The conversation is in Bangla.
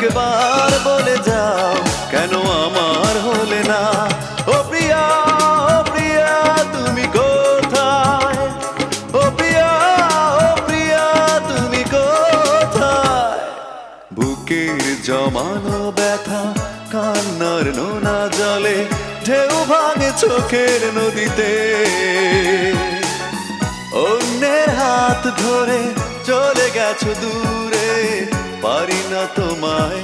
একবার বলে যাও কেন আমার হলে না। ও প্রিয়া, ও প্রিয়া তুমি কোথায়? ও প্রিয়া, ও প্রিয়া তুমি কোথায়? বুকের জমানো ব্যথা কান্নার নোনা জলে ঢেউ ভাঙে চোখের নদীতে। অন্যের হাত ধরে চলে গেছো দূরে, পারি না তোমায়